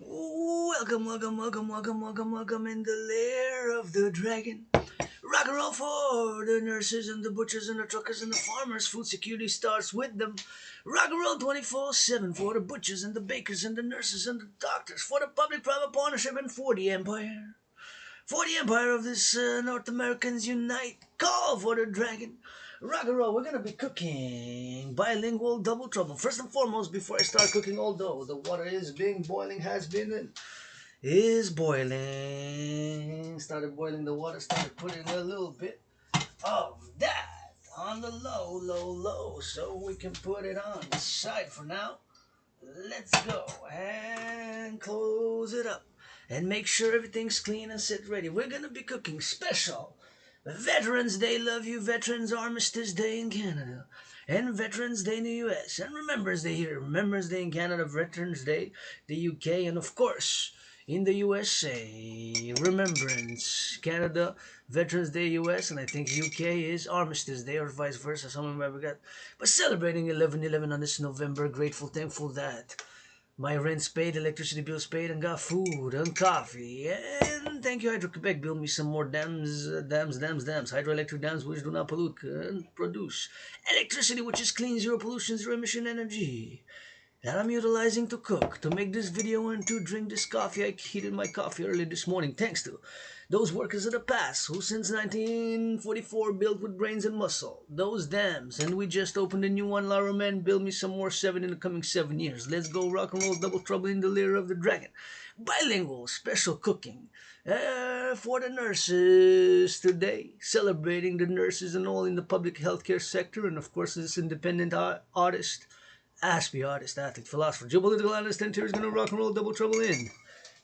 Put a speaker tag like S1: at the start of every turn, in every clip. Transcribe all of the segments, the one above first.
S1: Welcome in the lair of the dragon. Rock and roll for the nurses and the butchers and the truckers and the farmers. Food security starts with them. Rock and roll 24/7 for the butchers and the bakers and the nurses and the doctors. For the public-private partnership and for the empire. For the empire of this North Americans unite. Call for the dragon. Rock and roll, we're gonna be cooking bilingual double trouble. First and foremost, before I start cooking, although the water is being boiling, has been and is boiling. Started boiling the water, started putting a little bit of that on the low, so we can put it on the side for now. Let's go and close it up and make sure everything's clean and set ready. We're gonna be cooking special Veterans Day, love you veterans, Armistice Day in Canada, and Veterans Day in the US, and Remembrance Day here, Remembrance Day in Canada, Veterans Day, the UK, and of course, in the USA, Remembrance, Canada, Veterans Day, US, and I think UK is Armistice Day or vice versa, somewhere we got. But celebrating 11/11 on this November, grateful, thankful that my rent's paid, electricity bill's paid, and got food and coffee. And thank you, Hydro-Quebec. Build me some more dams. Hydroelectric dams which do not pollute and produce electricity which is clean, zero pollution, zero emission energy that I'm utilizing to cook, to make this video, and to drink this coffee. I heated my coffee early this morning thanks to those workers of the past who since 1944 built with brains and muscle. Those dams. And we just opened a new one, Lara Man. Build me some more 7 in the coming 7 years. Let's go rock and roll double trouble in the lair of the dragon. Bilingual special cooking for the nurses today. Celebrating the nurses and all in the public healthcare sector. And of course this independent artist. Aspie artist, athlete, philosopher, geopolitical analyst, and is gonna rock and roll double trouble in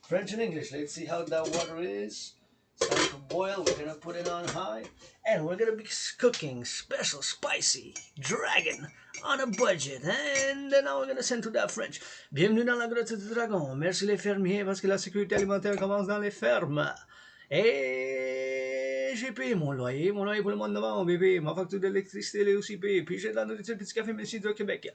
S1: French and English. Let's see how that water is. It's time to boil. We're gonna put it on high, and we're gonna be cooking special spicy dragon on a budget. And now we're gonna send to that French. Bienvenue dans la grotte du dragon. Merci les fermiers parce que la sécurité alimentaire commence dans les fermes. Et j'ai payé mon loyer pour le mois de novembre, bébé. Ma facture d'électricité, elle est aussi payée. Puis j'ai de la nourriture, petit café, merci de Québec.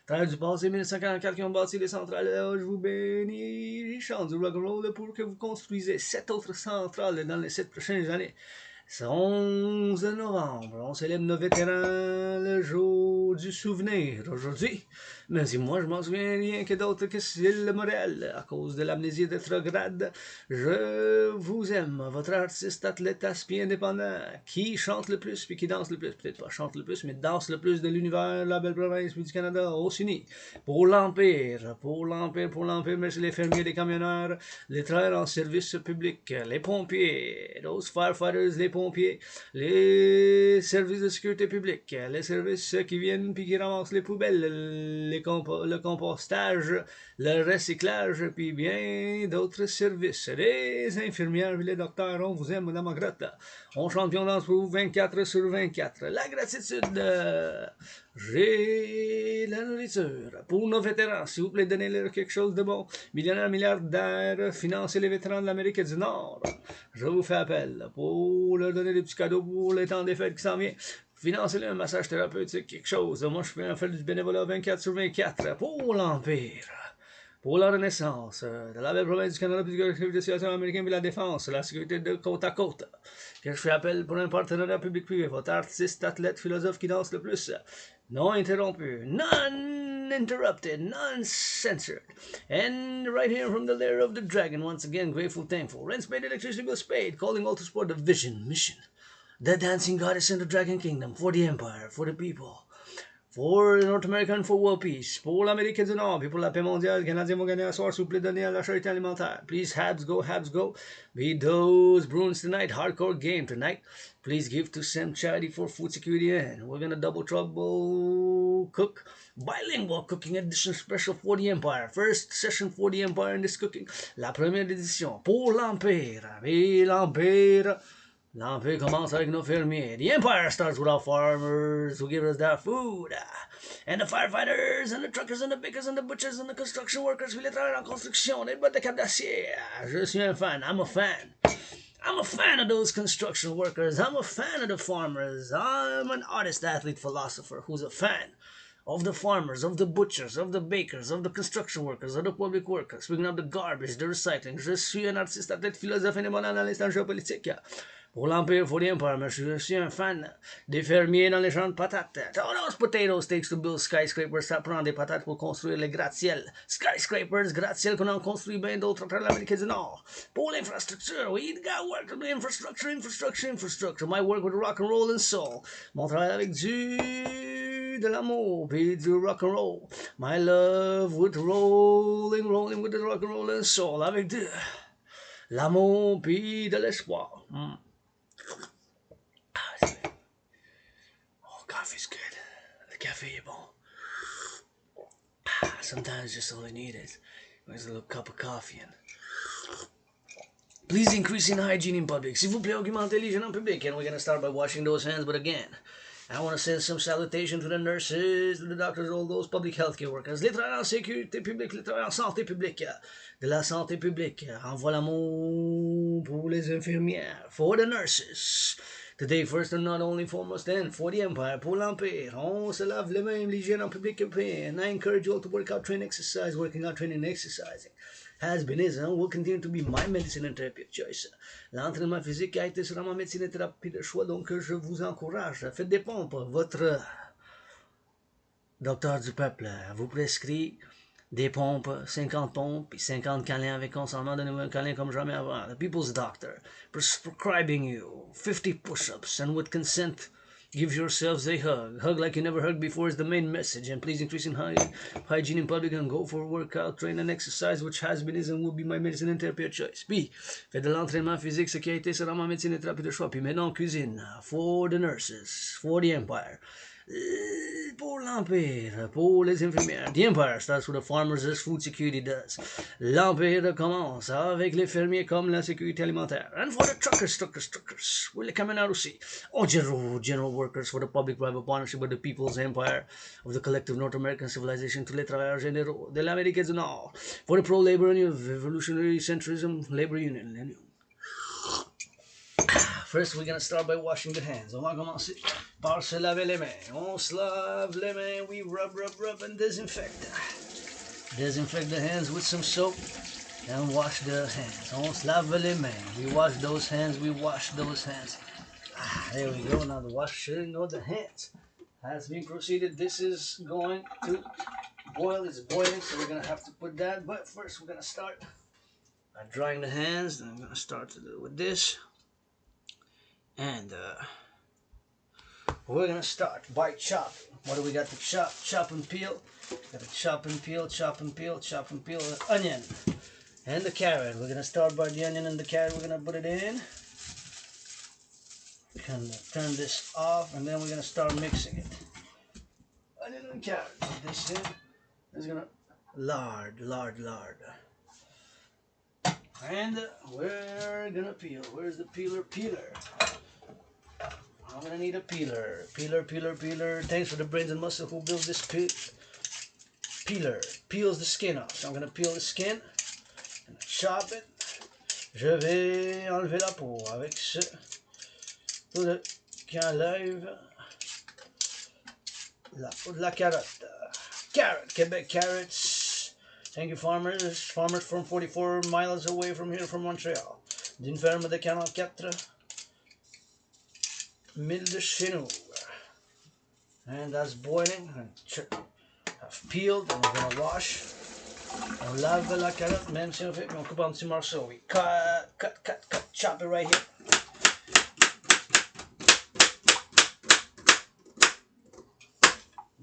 S1: Travailleurs du passé, 1944 qui ont bâti les centrales. Je vous bénis, je chante du rock'n'roll pour que vous construisez 7 autres centrales dans les 7 prochaines années. C'est 11 novembre, on célèbre nos vétérans le jour du souvenir aujourd'hui. Mais si moi je m'en souviens rien que d'autre que Cécile Morel, à cause de l'amnésie rétrograde, je vous aime, votre artiste, athlète, aspie indépendant, qui chante le plus puis qui danse le plus, peut-être pas chante le plus, mais danse le plus de l'univers, la belle province du Canada, au Sini. Pour l'Empire, merci les fermiers, les camionneurs, les travailleurs en service public, les pompiers, those firefighters, les pompiers, les services de sécurité publique, les services qui viennent puis qui ramassent les poubelles, le compostage, le recyclage, puis bien d'autres services. Les infirmières, les docteurs, on vous aime, Madame Grotte. On chante et on danse pour vous 24/24. La gratitude, j'ai la nourriture. Pour nos vétérans, s'il vous plaît, donnez-leur quelque chose de bon. Millionnaires, milliardaires, financez les vétérans de l'Amérique du Nord. Je vous fais appel pour leur donner des petits cadeaux pour le temps des fêtes qui s'en vient. Financez-le un massage thérapeutique, quelque chose. Moi, je fais faire du bénévolat 24/24 pour l'Empire. Pour la renaissance de la belle province du Canada, puis du Collectif de Civilisation Americain, puis la défense, la sécurité de côte à côte. Que je fais appel pour un partenariat public-privé, votre artiste, athlète, philosophe qui danse le plus. Non interrompu, non-interrupted, non-censored. And right here from the lair of the dragon, once again, grateful, thankful. Rent paid, electricity bills paid, calling all to support the vision, mission. The dancing goddess in the dragon kingdom, for the empire, for the people. For the North American, for world peace. Pour l'Amérique du Nord, puis pour la paix mondiale. Les Canadiens vont gagner à soir, s'il vous plaît, donner à la charité alimentaire. Please, Habs go. Beat those Bruins tonight. Hardcore game tonight. Please give to some charity for food security. And we're gonna double trouble cook. Bilingual cooking edition special for the Empire. First session for the Empire in this cooking. La première édition pour l'Empire. Et l'Empire. L'Empire commence avec nos fermiers. The Empire starts with our farmers who give us their food. And the firefighters, and the truckers, and the bakers, and the butchers, and the construction workers, puis les travailleurs en construction, les bottes de cap d'acier. Je suis un fan. I'm a fan. I'm a fan of those construction workers. I'm a fan of the farmers. I'm an artist, athlete, philosopher who's a fan of the farmers, of the butchers, of the bakers, of the construction workers, of the public workers, picking up the garbage, the recycling. Je suis un artiste, athlète, philosophe, indépendant, analyste en géopolitique. Pour l'Empire, for the Empire, mais je suis un fan des fermiers dans les champs de patates. All those potatoes takes to build skyscrapers, ça prend des patates pour construire les gratte-ciels. Skyscrapers, gratte-ciel qu'on en construit bien d'autres à travers l'Amérique du Nord. Pour l'infrastructure, we got work to do, infrastructure. My work with rock and roll and soul. Mon travail avec de l'amour, puis du rock and roll. My love with rolling with the rock and roll and soul. Avec de l'amour, puis de l'espoir. Coffee's good. The cafe is bon. Sometimes just all I need is a little cup of coffee. And please increase in hygiene in public. S'il vous plaît, augmentez l'hygiène en public. And we're going to start by washing those hands. But again, I want to send some salutation to the nurses, to the doctors, all those public healthcare workers. Les travailleurs en sécurité publique, les travailleurs en santé publique. De la santé publique. Envoie l'amour pour les infirmières. For the nurses. Today, first and not only foremost, then for the Empire, pour l'Empire, on se lave les mains, l'hygiène en public et and I encourage you all to work out, train, exercise, working out, training, exercising. Has been, is, and will continue to be my medicine and therapy of choice. L'entraînement physique a été sera ma médecine et thérapie de choix, donc je vous encourage. Faites des pompes. Votre docteur du peuple vous prescrit des pompes, 50 pompes, puis 50 câlins avec consentement, donnez-vous un câlin comme jamais avant. The people's doctor, prescribing you 50 push-ups, and with consent, give yourselves a hug. Hug like you never hugged before is the main message, and please increase in hygiene in public and go for a workout, train and exercise, which has been, is, and will be my medicine and therapy of choice. Puis, faites de l'entraînement physique, ce qui a été sera ma médecine et thérapie de choix. Puis maintenant, cuisine, for the nurses, for the Empire. Pour l'Empire, pour les infirmières. The Empire starts with the farmers as food security does. L'Empire commence avec les fermiers comme la sécurité alimentaire. And for the truckers. Pour les camionneurs aussi. All general workers for the public-private partnership with the People's Empire of the Collective North American Civilisation. Tous les travailleurs généraux de l'Amérique du Nord. For the pro-labor and revolutionary centrism labor union. First, we're going to start by washing the hands. On va commencer par se laver les mains. On se lave les mains, we rub, and disinfect. Disinfect the hands with some soap and wash the hands. On se lave les mains. We wash those hands, there we go. Now the washing of the hands has been proceeded. This is going to boil. It's boiling, so we're going to have to put that. But first, we're going to start by drying the hands. Then I'm going to start with this. And we're gonna start by chopping. What do we got to chop? Chop and peel. Got to chop and peel the onion and the carrot. We're gonna start by the onion and the carrot. We're gonna put it in. Gonna turn this off, and then we're gonna start mixing it. Onion and carrot. Put this in. It's gonna lard. And we're gonna peel. Where's the peeler? I'm gonna need a peeler. Thanks for the brains and muscle who built this peeler. Peels the skin off. So I'm gonna peel the skin and chop it. Je vais enlever la peau avec ce tout qui enlève la peau de la carotte. Carrot, Quebec carrots. Thank you, farmers. Farmers from 44 miles away from here, from Montreal. D'une ferme de 44 milles de chez nous. And that's boiling. I've peeled and we're gonna wash. On lave la carotte, même si on fait, on coupe en petits morceaux. We cut, chop it right here.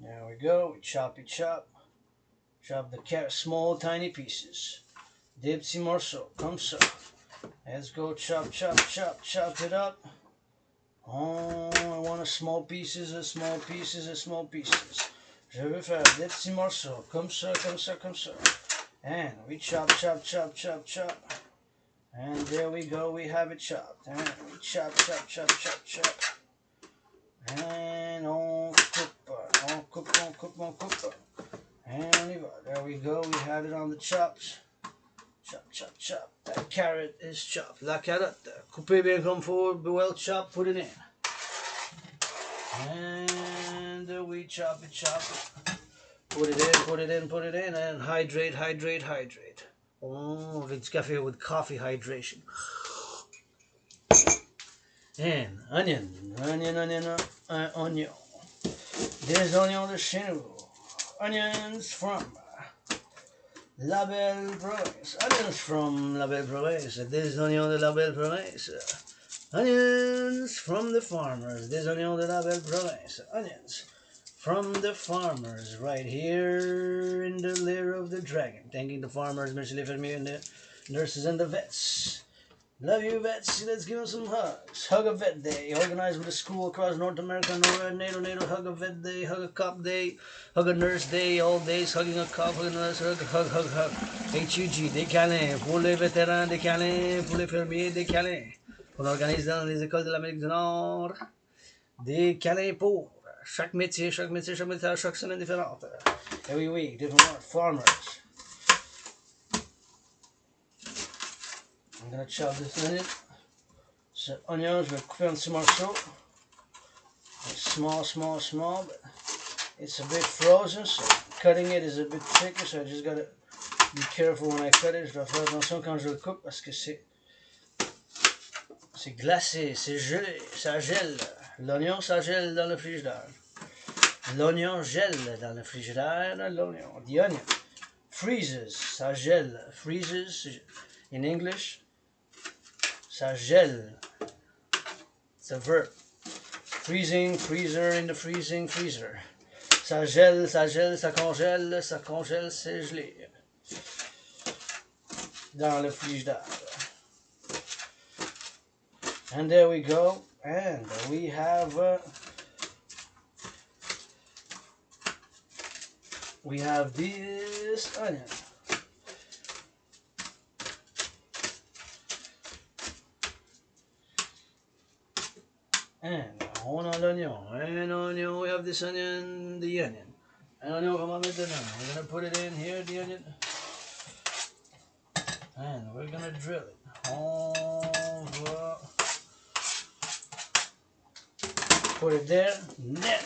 S1: There we go. We chop. Chop the carrot, small, tiny pieces. Des petits morceaux, comme ça. Let's go chop it up. Oh, I want small pieces. Je veux faire des petits morceaux, comme ça. And we chop. And there we go, we have it chopped. And we chop. And on coupe. And on y va. There we go, we have it on the chops. Chop. That carrot is chopped. La carotte, coupez bien comme faut, well chopped, put it in. And we chop it. Put it in, and hydrate. Oh, it's coffee with coffee hydration. And onion. Des oignons de chez nous. Onions from La Belle Province. Onions from La Belle Province. Des oignons de La Belle Province. Onions from the farmers. Des oignons de La Belle Province. Onions from the farmers right here in the lair of the dragon. Thanking the farmers, Mr. Liffenmeer, and the nurses and the vets. Love you, vets. Let's give them some hugs. Hug a vet day. Organized with a school across North America. NATO. Hug a vet day. Hug a cop day. Hug a nurse day. All days hugging a cop. Hug a nurse. Hug. HUG. Des câlins. Pour les vétérans, des câlins. Pour les fermiers, des câlins. On organise dans les écoles de l'Amérique du Nord des câlins pour chaque métier, chaque semaine différente. Every week, different one. Farmers. I'm gonna chop this onion. Cet oignon, je vais couper un petit morceau. Small, but it's a bit frozen, so cutting it is a bit tricky, so I just gotta be careful when I cut it. Je dois faire attention quand je le coupe parce que c'est glacé, c'est gelé, ça gèle. L'oignon, ça gèle dans le frigidaire. L'oignon gèle dans le frigidaire. L'oignon, the onion freezes, ça gèle. Freezes in English. Ça gèle. It's a verb. Freezing, freezer, in the freezing, freezer. Ça gèle, ça congèle, c'est gelé. Dans le frigidaire. And there we go. And we have this onion. And on l'oignon, we have this onion, the onion. And onion, comment maintenant? We're gonna put it in here, the onion. And we're gonna drill it. Put it there. Then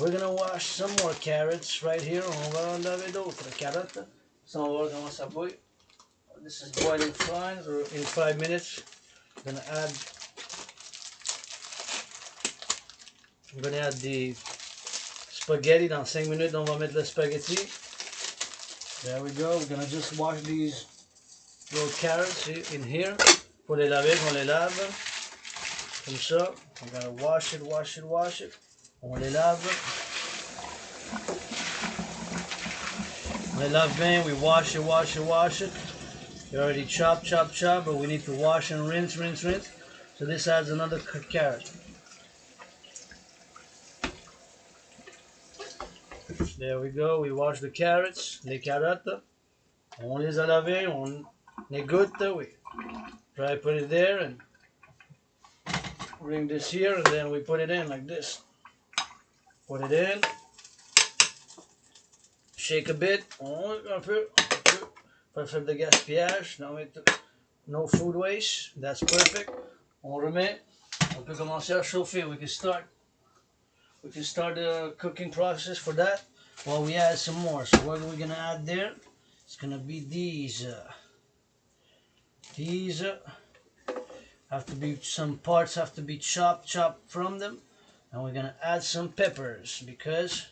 S1: we're gonna wash some more carrots right here. On va en laver d'autres carottes. So on va voir comment ça bouille. This is boiling fine. So in 5 minutes, I'm gonna add the spaghetti. Dans 5 minutes, on va mettre le spaghetti. There we go. We're gonna just wash these little carrots in here. Pour les laver, on les lave. Comme ça. I'm gonna wash it. On les lave. On les lave bien. We wash it. We already chop, but we need to wash and rinse. So this adds another carrot. There we go. We wash the carrots, les carottes. On les a lavées, on les goûte. We try to put it there and bring this here, and then we put it in like this. Put it in. Shake a bit. Un peu. Pas faire de gaspillage. No food waste. That's perfect. On remet. On peut commencer à chauffer. We can start the cooking process for that. Well, we add some more. So what are we gonna add there? It's gonna be these. Some parts have to be chopped from them, and we're gonna add some peppers because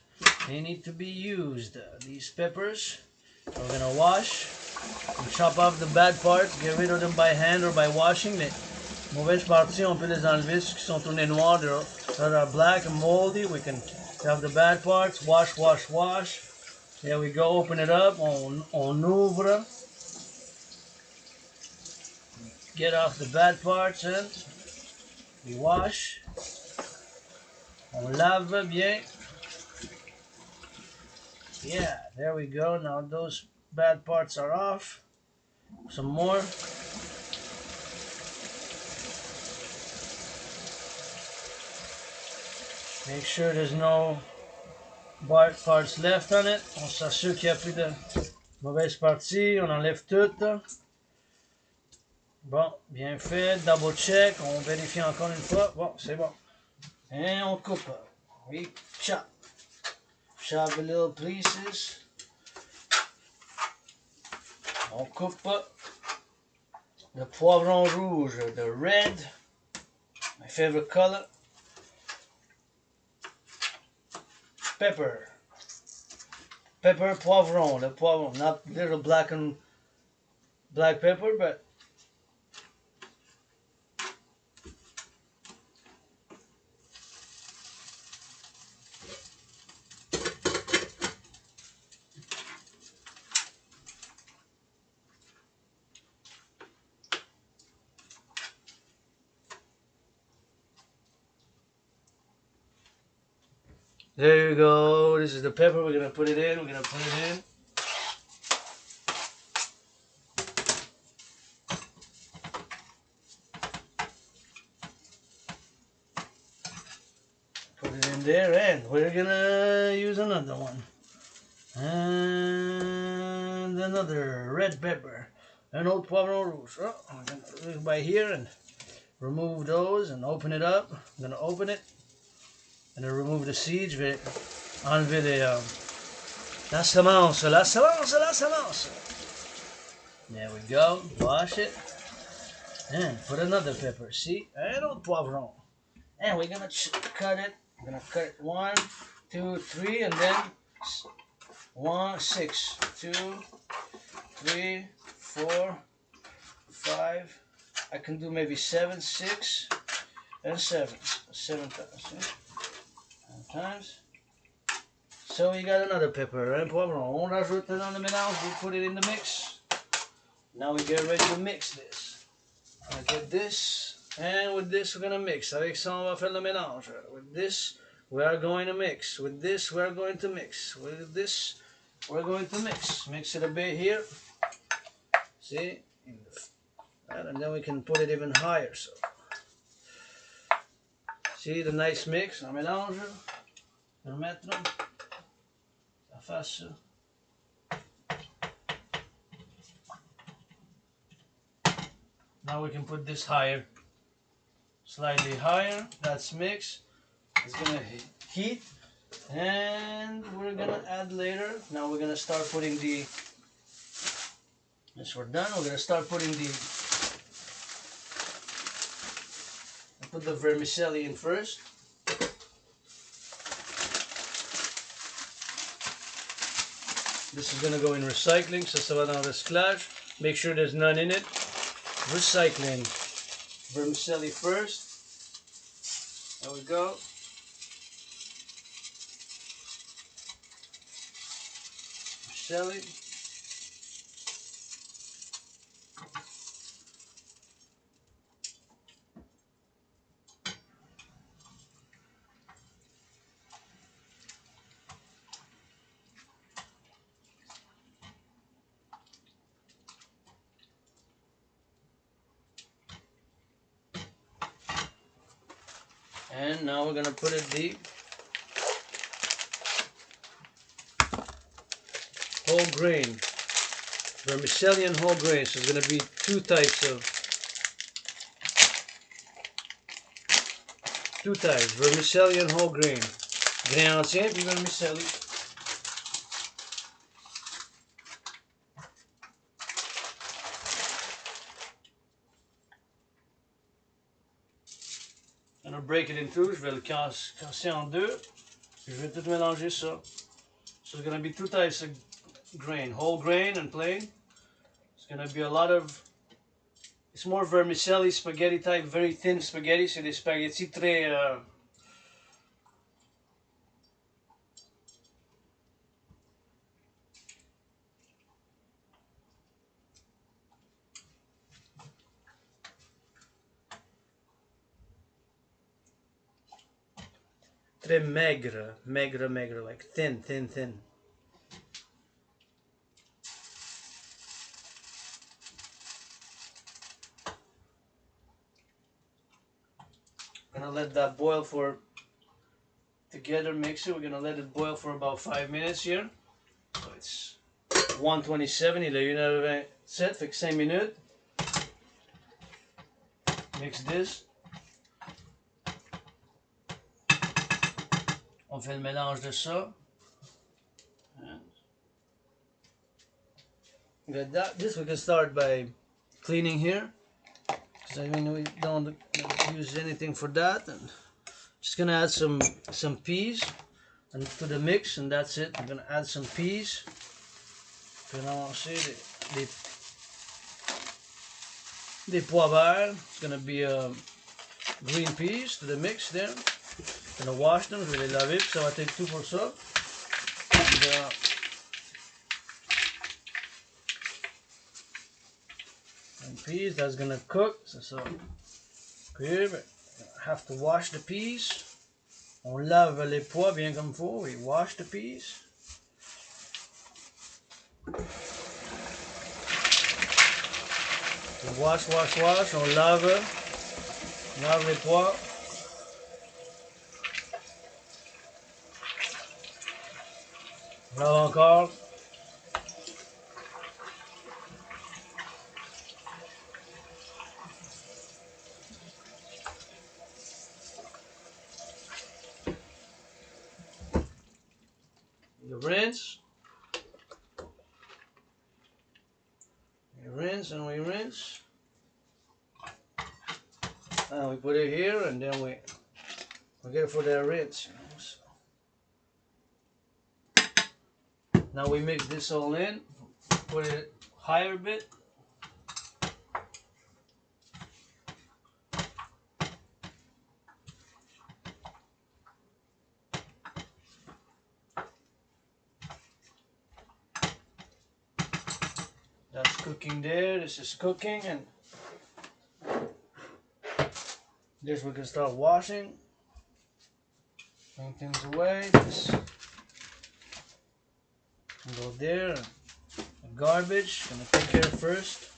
S1: they need to be used. These peppers, we're gonna wash and chop off the bad parts. Get rid of them by hand or by washing. Les mauvaises parties, on peut les enlever. Ceux qui sont tournés noirs, that are black and moldy, we can have the bad parts. Wash. There we go. Open it up. On ouvre. Get off the bad parts and we wash. On lave bien. Yeah, there we go. Now those bad parts are off. Some more. Make sure there's no parts left on it. On s'assure qu'il n'y a plus de mauvaises parties. On enlève toutes. Bon, bien fait. Double check. On vérifie encore une fois. Bon, c'est bon. And on coupe. We chop. Chop the little pieces. On coupe. The poivron rouge, the red. My favorite color. Pepper. Pepper poivron. The poivron. Not little black pepper, but there you go. This is the pepper. We're gonna put it in. We're gonna put it in. Put it in there, and we're gonna use another one. And another red pepper. An old poivron rouge. Oh, I'm gonna put it by here and remove those and open it up. I'm gonna open it and then remove the seeds. Je vais enlever la semence, la semence, la semence. There we go. Wash it. And put another pepper. See? And old poivron. And we're gonna cut it. I'm gonna cut it 1, 2, 3, and then 1, 6, 2, 3, 4, 5. I can do maybe 7, 6, and 7. 7 times. See? 7 times. So we got another pepper and poivron. On rajoute dans le mélange. We put it in the mix. Now we get ready to mix this. I get this, and with this we're gonna mix. Avec ça on va faire le mélange. With this we are going to mix. With this we are going to mix. With this we're going to mix. Mix it a bit here. See? And then we can put it even higher. So, see the nice mix. Un mélange. Je vais mettre. Ça fasse ça. Now we can put this higher, slightly higher. That's mixed. It's gonna heat, and we're gonna add later. Now we're gonna start putting the. Once we're done, we're gonna start putting the. Put the vermicelli in first. This is gonna go in recycling, so ça va dans le recyclage. Make sure there's none in it. Recycling. Vermicelli first. There we go. Vermicelli. And now we're gonna put it deep. Whole grain. Vermicelli and whole grain. So it's gonna be 2 types. Vermicelli and whole grain. Grain entier puis vermicelli. I'm gonna break it in two. Je vais le casser en deux. Je vais tout mélanger ça. So it's gonna be 2 types of grain, whole grain and plain. It's gonna be a lot of. It's more vermicelli spaghetti type, very thin spaghetti. C'est des spaghetti très. Très maigre, like thin. Gonna let that boil for together. Mix it. We're gonna let it boil for about 5 minutes here. So it's 1:27. Il est 1h27. Fait que 5 minutes. Mix this. On fait le mélange de ça. Got that. This we can start by cleaning here. Because I mean we don't use anything for that. And just gonna add some peas and to the mix, and that's it. I'm gonna add some peas. Gonna see the pois verts. It's gonna be green peas to the mix there. Gonna wash them, je vais les laver, puis ça va être tout pour ça. And peas, that's gonna cook. So here, have to wash the peas. On lave les pois bien comme faut. We wash the peas. We wash. On lave les pois. Lave encore. You rinse. You rinse and we rinse. And we put it here, and then we get it for the rinse. Now we mix this all in, put it higher a bit. That's cooking there, this is cooking, and this we can start washing. Bring things away. This go there. The garbage, gonna take care first.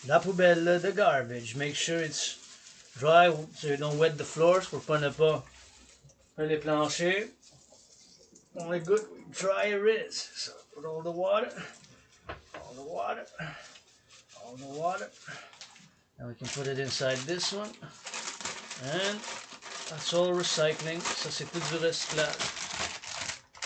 S1: La poubelle, the garbage. Make sure it's dry so you don't wet the floors pour pas ne pas les planchers. Only good, dry it is. So put all the water. And we can put it inside this one. And that's all recycling. Ça c'est tout du recyclage.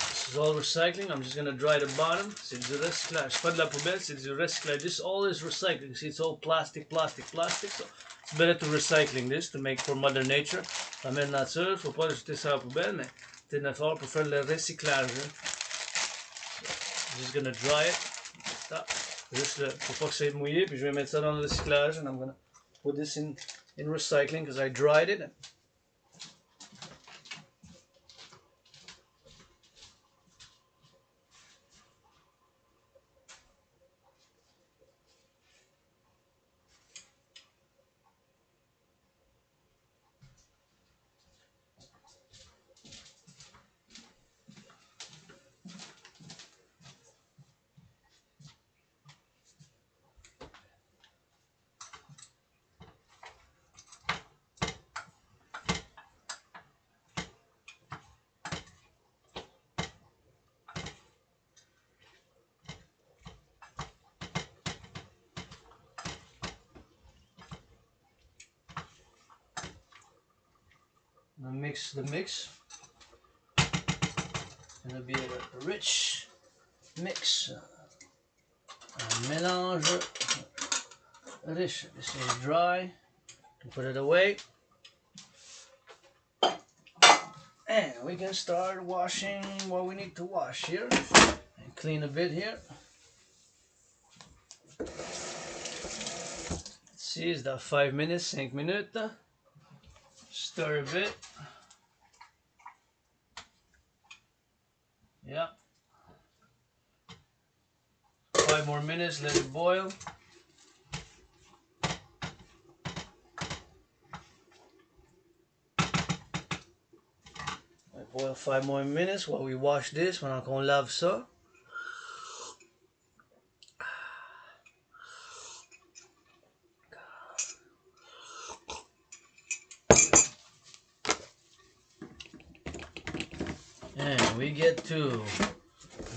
S1: This is all recycling. I'm just gonna dry the bottom. C'est du recyclage. C'est pas de la poubelle, c'est du recyclage. This all is recycling. See, it's all plastic. So it's better to recycling this to make for Mother Nature. La mère nature, faut pas le jeter ça à la poubelle, mais c'est un effort pour faire le recyclage. So, I'm just gonna dry it. Stop. Juste faut pas que ça soit mouillé, puis je vais mettre ça dans le recyclage, and I'm gonna put this in recycling because I dried it. Mix the mix. It's gonna be a rich mix. Un mélange riche. This is dry. You can put it away. And we can start washing what we need to wash here. And clean a bit here. Let's see, is that 5 minutes, 5 minutes? Stir a bit. Yeah. 5 more minutes, let it boil. Boil 5 more minutes while we wash this, pendant qu'on lave ça. And we get to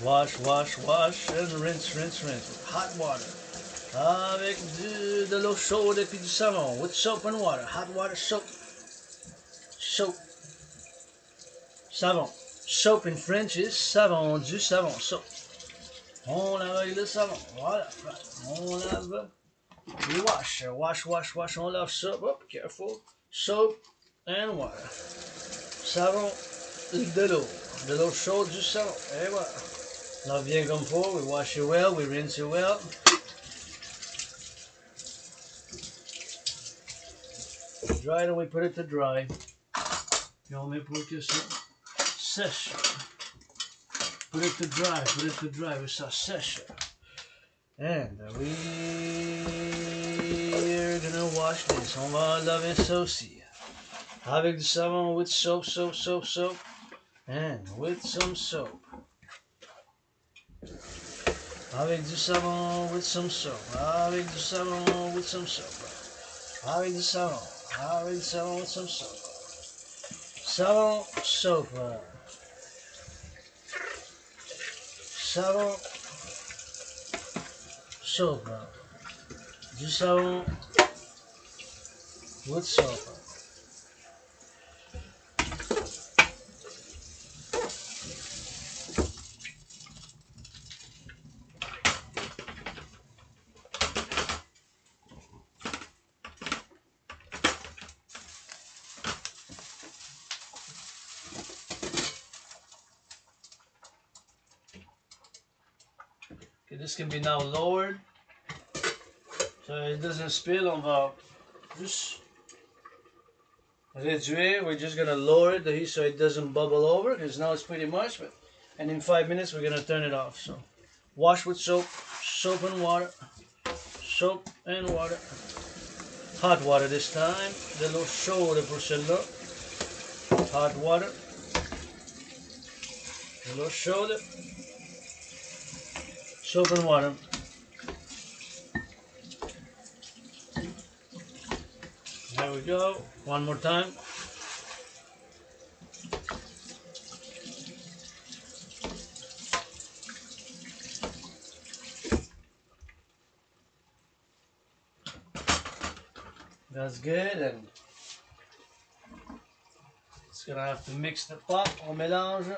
S1: wash and rinse with hot water. Avec de l'eau chaude et puis du savon. With soap and water. Hot water, soap. Savon. Soap in French is savon, du savon. Soap. On lave avec le savon. Voilà. On lave. We wash. Wash. On lave soap. Oh, careful. Soap and water. Savon, de l'eau. De l'eau chaude, du savon. Et voilà. Lave bien comme faut. We wash you well. We rinse you well. Dry it and we put it to dry. Puis on met pour que ça sèche. Put it to dry, que ça sèche. And we're gonna wash this. On va laver ça aussi. Avec du savon, with soap. And with some soap. Avec du savon, with some soap. Avec du savon, with some soap. Avec du savon, with some soap. Savon, soap. Savon, soap. Du savon with soap. Okay, this can be now lowered so it doesn't spill. On va juste réduire. We're just gonna lower the heat so it doesn't bubble over because now it's pretty much. And in 5 minutes we're gonna turn it off. So wash with soap and water, Hot water this time. De l'eau chaude pour celle-là. Hot water. De l'eau chaude. Soap and water. There we go. One more time. That's good. And it's gonna have to mix the pot. On mélange.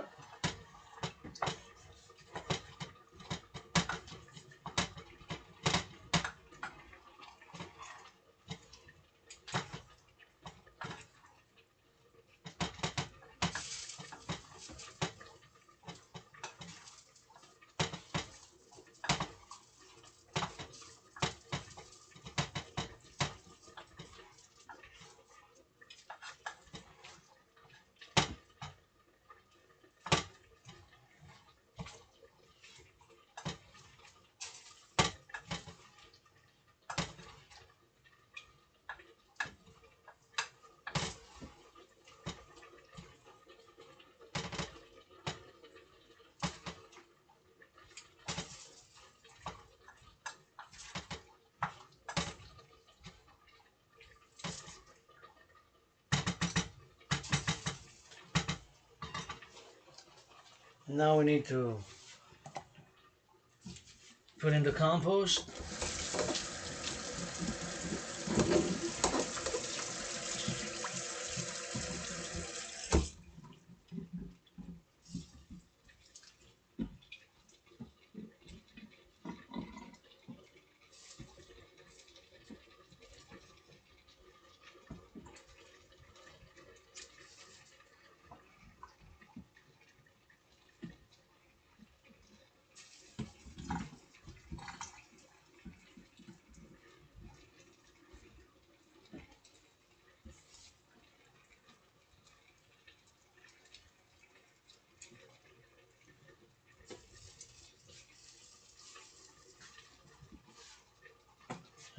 S1: Now we need to put in the compost.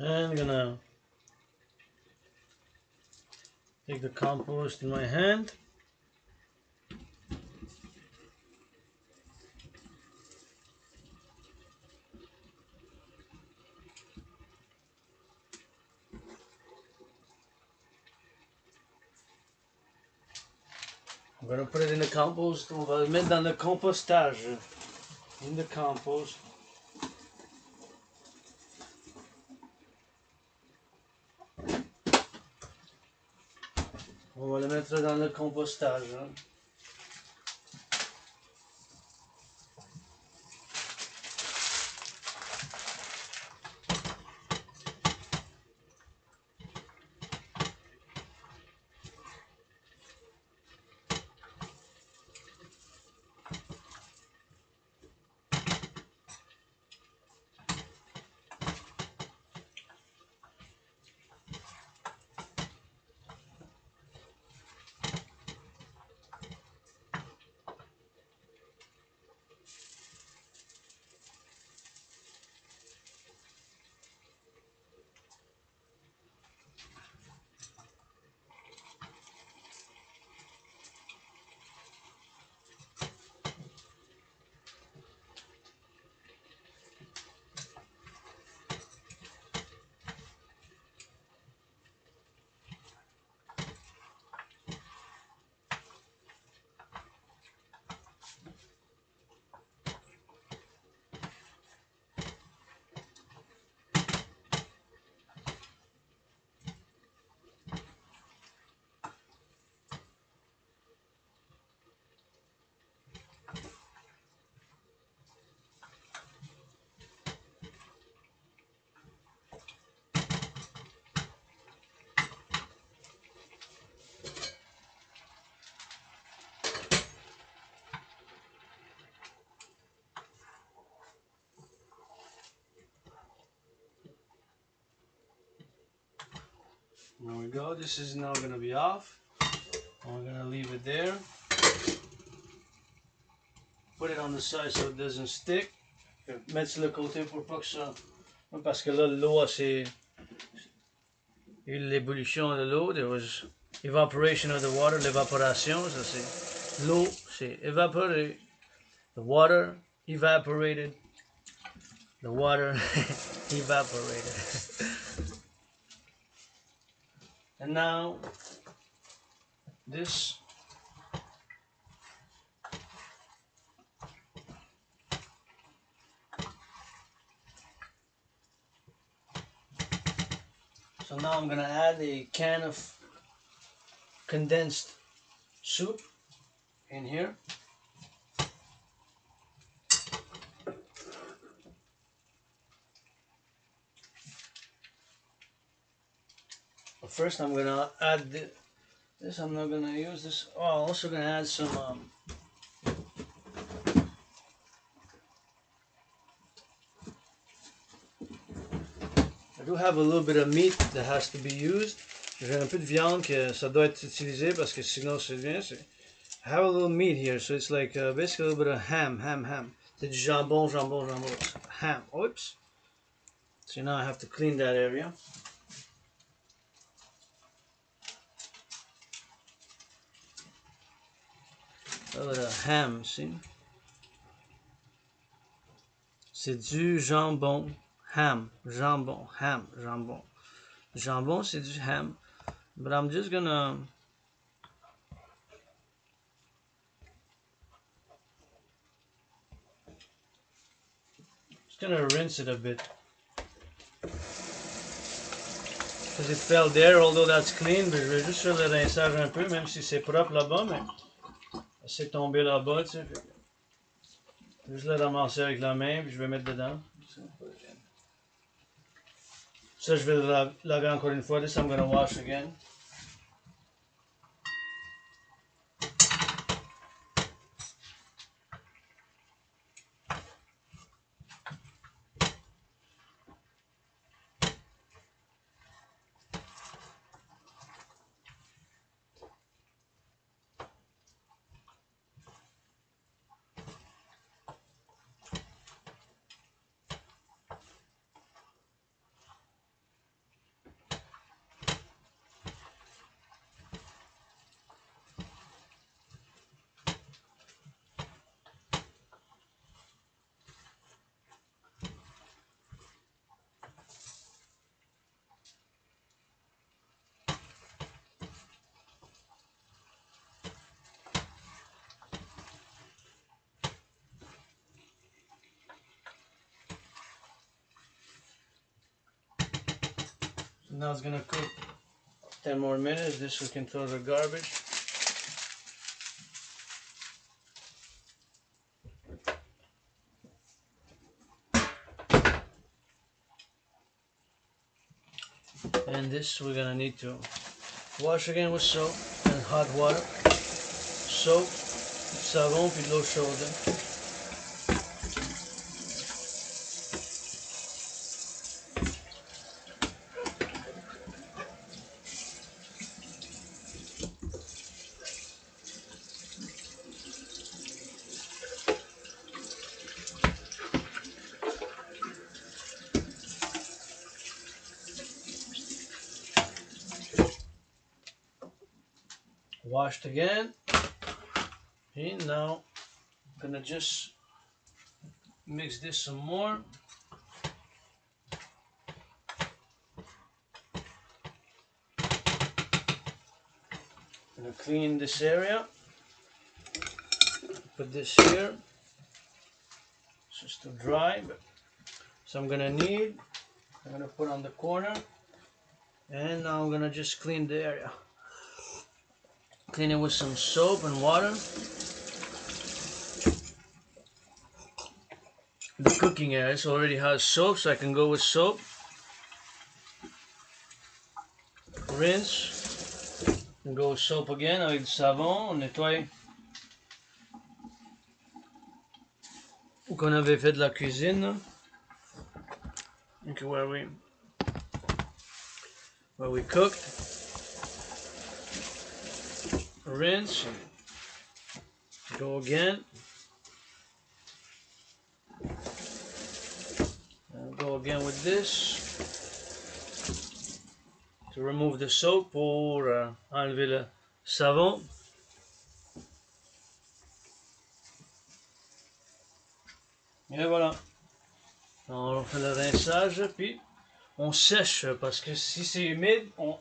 S1: And I'm gonna take the compost in my hand. I'm gonna put it in the compost. On va le mettre dans le compostage. In the compost. On va le mettre dans le compostage. There we go. This is now going to be off. We're going to leave it there. Put it on the side so it doesn't stick. Mettre sur le côté pour pas que ça... Parce que là, l'eau, c'est... Il y a eu l'ébullition de l'eau. There was evaporation of the water. L'évaporation, ça c'est... L'eau, c'est évaporé. The water evaporated. The water evaporated. And now, this... So now I'm gonna add a can of condensed soup in here. But first I'm gonna add this. I'm not gonna use this. Oh, I'm also gonna add some I do have a little bit of meat that has to be used. J'ai un peu de viande que ça doit être utilisé parce que sinon c'est bien. I have a little meat here, so it's like basically a little bit of ham. C'est du jambon. Ham. Oops. So now I have to clean that area. A little bit of ham, see? C'est du jambon. Ham, jambon. Jambon, c'est du ham. But I'm just gonna... rinse it a bit. Because it fell there, although that's clean. Mais je vais juste faire le rinçage un peu, même si c'est propre là-bas, mais... C'est tombé là-bas, tu sais. Je vais juste le ramasser avec la main, puis je vais mettre dedans. Ça, je vais le laver encore une fois. This I'm gonna wash again. Now it's gonna cook 10 more minutes. This we can throw the garbage. And this we're gonna need to wash again with soap and hot water. Soap, savon, puis de l'eau chaude. Washed again. And now I'm gonna just mix this some more. Gonna clean this area. Put this here. It's just to dry. So I'm gonna put on the corner. And now I'm gonna just clean the area. Clean it with some soap and water. The cooking area already has soap, so I can go with soap. Rinse. And go with soap again avec du savon. On nettoie. Qu'on avait fait de la cuisine. Okay, where are we? where we cooked. Rinse. Go again. And go again with this. To remove the soap pour enlever le savon. Et voilà. On fait le rinçage, puis on sèche parce que si c'est humide, on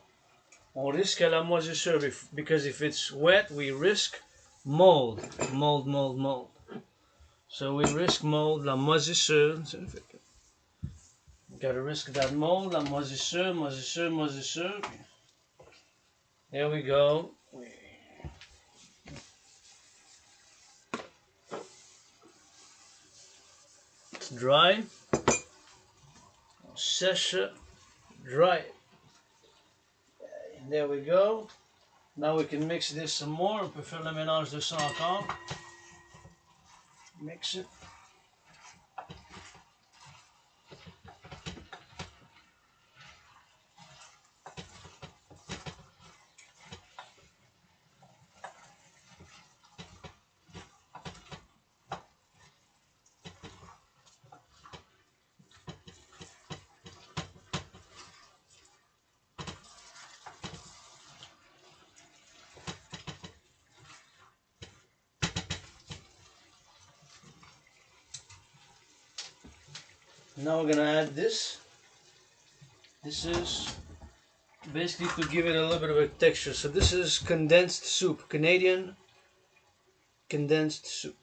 S1: risque la moisissure. Because if it's wet, we risk mold. Mold. So we risk mold, la moisissure. You gotta risk that mold, la moisissure. There we go. It's dry. Sèche, dry. There we go. Now we can mix this some more. On peut faire le mélange de ça encore. Mix it. Now we're gonna add this. This is basically to give it a little bit of a texture. So this is condensed soup, Canadian condensed soup.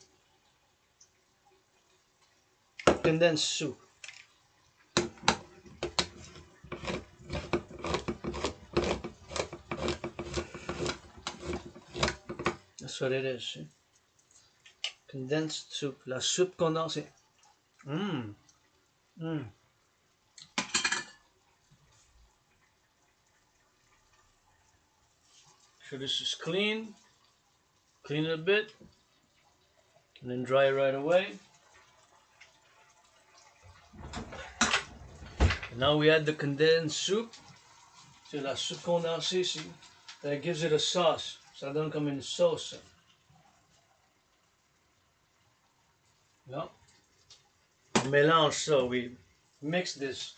S1: Condensed soup. That's what it is. See? Condensed soup. La soupe condensée. So this is clean it a bit, and then dry it right away. And now we add the condensed soup. C'est la soupe condensée ici. That gives it a sauce. Ça donne comme une sauce. Yeah. On mélange ça, we mix this.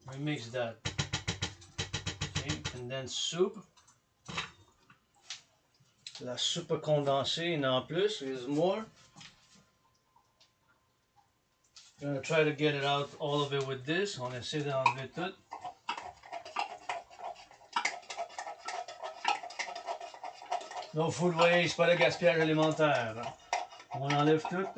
S1: We mix that. Okay, condensed soup. La soupe condensée, and en plus, there's more. I'm gonna try to get it out, all of it with this. On essaie d'enlever tout. No food waste, pas de gaspillage alimentaire. On enlève tout.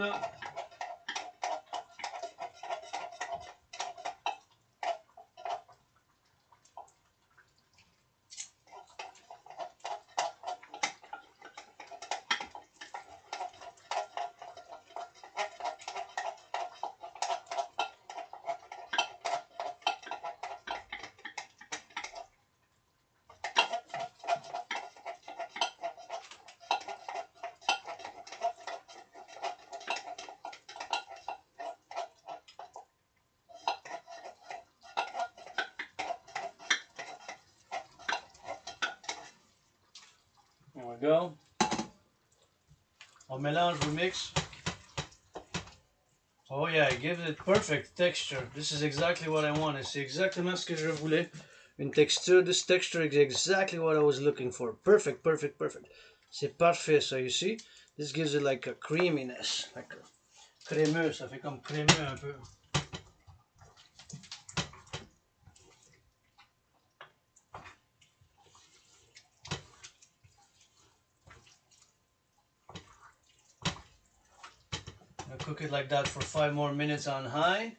S1: There we go. On mélange, we mix. Oh yeah, it gives it perfect texture. This is exactly what I wanted. C'est exactement ce que je voulais. Une texture, this texture is exactly what I was looking for. Perfect. C'est parfait ça, you see? This gives it like a creaminess. Like a crémeux, ça fait comme crémeux un peu. Cook it like that for 5 more minutes on high.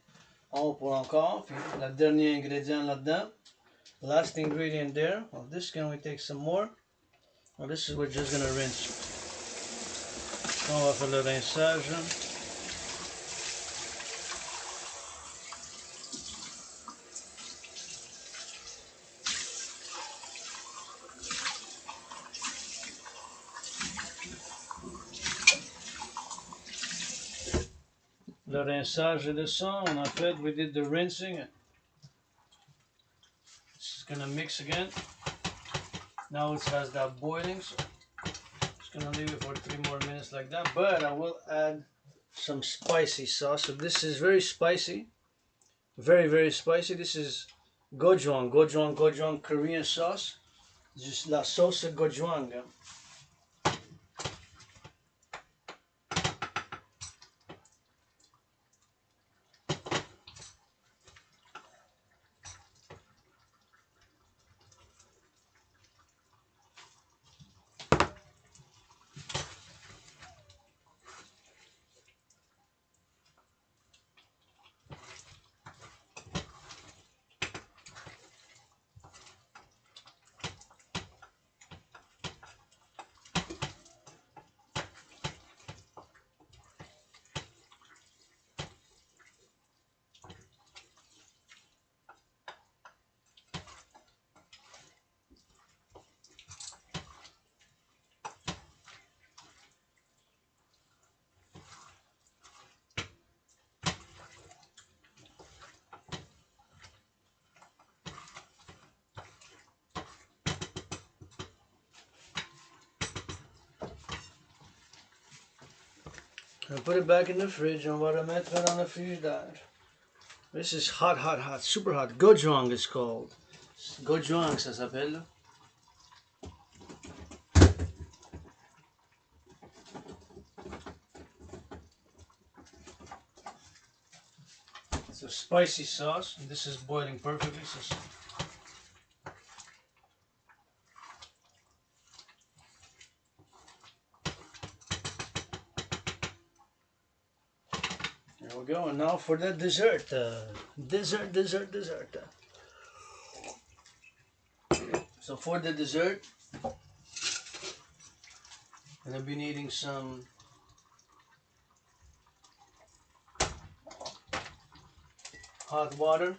S1: On pour encore. Puis le dernier ingrédient là-dedans. Last ingredient there. Well, this can we take some more? Well, this is we're just gonna rinse. On va faire le rinçage. le rinçage de sang. On a fait, we did the rinsing. It's gonna mix again. Now it has that boiling, so just gonna leave it for 3 more minutes like that. But I will add some spicy sauce. So this is very spicy, very spicy. This is gochujang Korean sauce. Just la sauce gochujang. I'll put it back in the fridge. On va remettre dans le frigidaire. This is hot, super hot. Gochujang is called. Gochujang, ça s'appelle. It's a spicy sauce, and this is boiling perfectly. So there we go, and now for the dessert. Dessert. So for the dessert, I'm gonna be needing some hot water.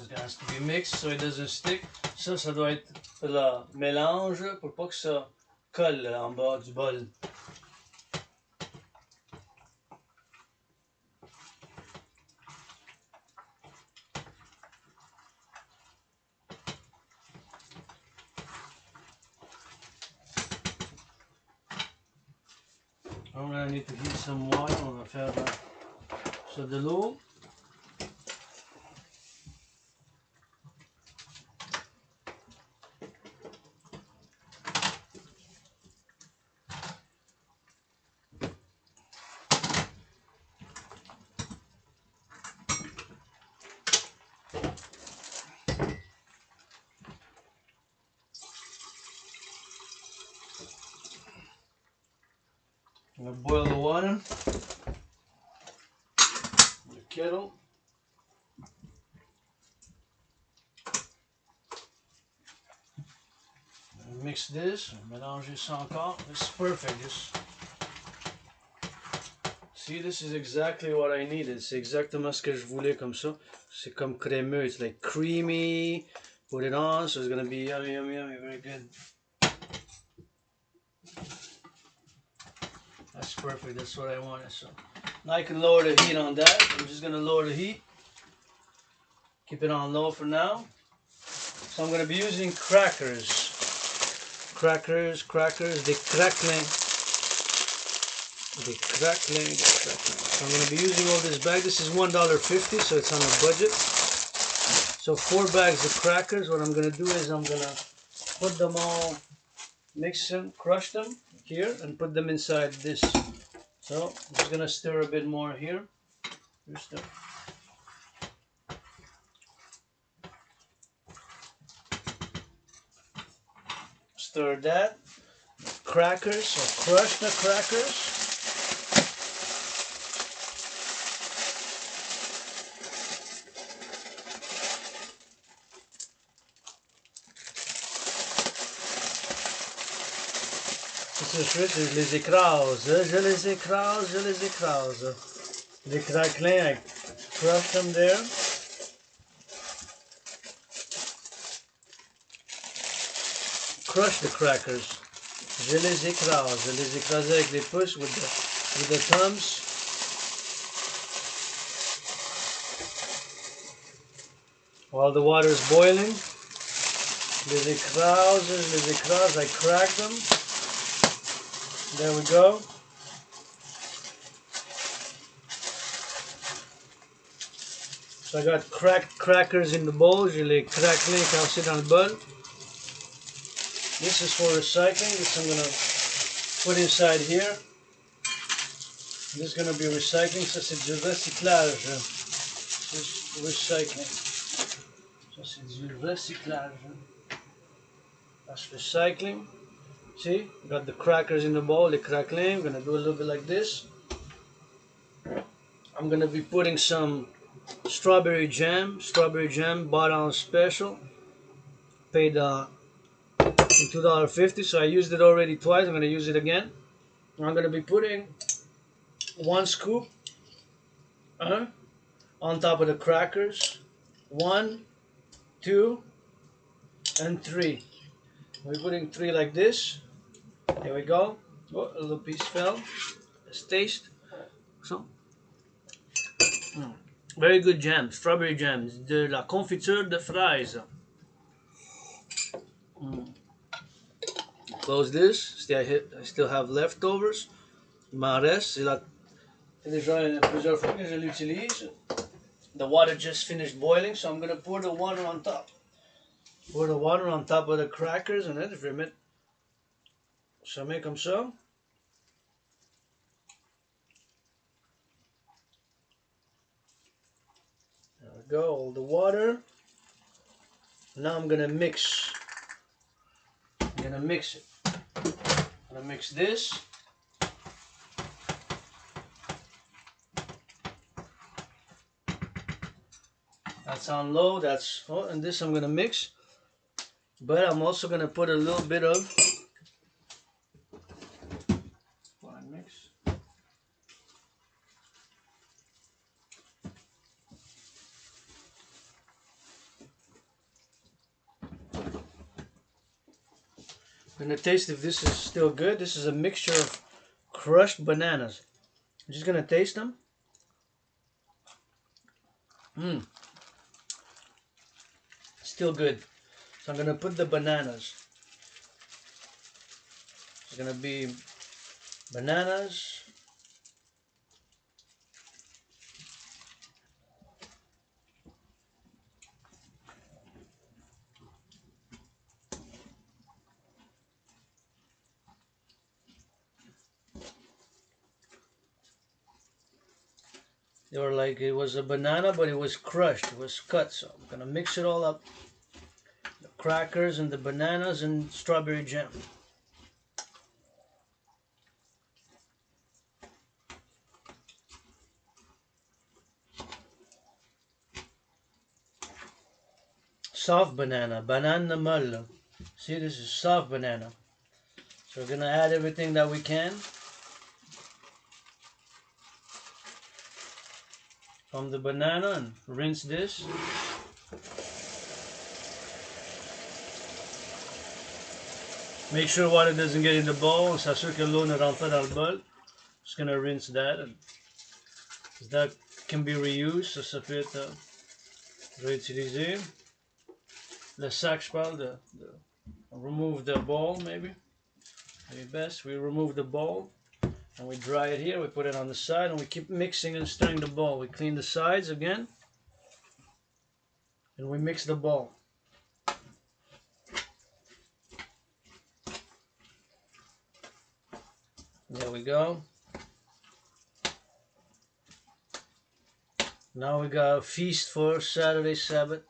S1: It has to be mixed so it doesn't stick. Ça doit être le mélange pour pas que ça colle en bas du bol. I'm gonna need to heat some water. On va faire ça de l'eau. I'm gonna boil the water. The kettle. Mix this, mélanger ça encore. This is perfect. See, this is exactly what I needed. C'est exactement ce que je voulais comme ça. C'est comme crémeux. It's like creamy. Put it on, so it's gonna be yummy, very good. That's perfect. That's what I wanted. So now I can lower the heat on that. I'm just gonna lower the heat. Keep it on low for now. So I'm gonna be using crackers. Crackers, they crackling. So I'm gonna be using all this bag. This is $1.50, so it's on a budget. So 4 bags of crackers. What I'm gonna do is I'm gonna put them all, mix them, crush them here, and put them inside this. So I'm just gonna stir a bit more here. Stir that. Crackers, so crush the crackers. Ce que je fais, c'est que je les écrase. Les craquelins, I crush them there. crush the crackers. Je les écrase. Je les écrase avec les pouces with the thumbs. While the water is boiling, je les écrase, I crack them. There we go. So I got cracked crackers in the bowl, je les craque cassés dans le bol. This is for recycling. This I'm going to put inside here. This is going to be recycling. Ça c'est du recyclage. C'est recycling. Ça c'est du recyclage. That's recycling. See, got the crackers in the bowl, the crackling. I'm going to do a little bit like this. I'm going to be putting some strawberry jam bought on special. Paid $2.50, so I used it already twice. I'm going to use it again. I'm going to be putting 1 scoop on top of the crackers. 1, 2, and 3. We're putting 3 like this. There we go. Oh, a little piece fell. Let's taste. So, very good jam, strawberry jam. De la confiture de fraises. Close this. I still have leftovers. Il m'en reste. C'est déjà plusieurs fois que je l'utilise. The water just finished boiling, so I'm going to pour the water on top. Pour the water on top of the crackers, and then je vais mettre ça met comme ça. There we go, all the water. Now I'm going to mix. I'm going to mix it. I'm going to mix this. That's on low, and this I'm going to mix. But I'm also going to put a little bit of mix. I'm going to taste if this is still good. This is a mixture of crushed bananas. I'm just going to taste them. Still good. So I'm going to put the bananas. It's going to be bananas. They were like, it was a banana, but it was crushed, it was cut. So I'm going to mix it all up. The crackers and the bananas and strawberry jam. Soft banana, banana molle. See, this is soft banana. So we're going to add everything that we can from the banana and rinse this. Make sure water doesn't get in the bowl. On s'assure que l'eau ne rentre pas dans le bol. Just going to rinse that. And that can be reused. Ça peut être réutilisé. Le sac, je parle remove the bowl, maybe best. We remove the bowl and we dry it here. We put it on the side and we keep mixing and stirring the bowl. We clean the sides again and we mix the bowl. There we go. Now we got a feast for Saturday Sabbath.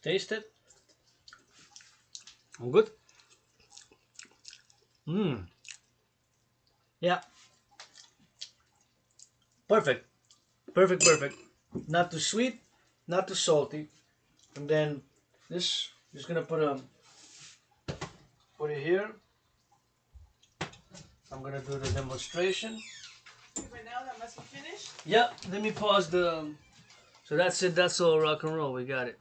S1: taste it. I'm good. Yeah. Perfect. Perfect, perfect. Not too sweet, not too salty. And then this, just gonna put it here. I'm gonna do the demonstration.
S2: But now that must be finished.
S1: Yeah, let me pause the. So that's it. That's all rock and roll. We got it.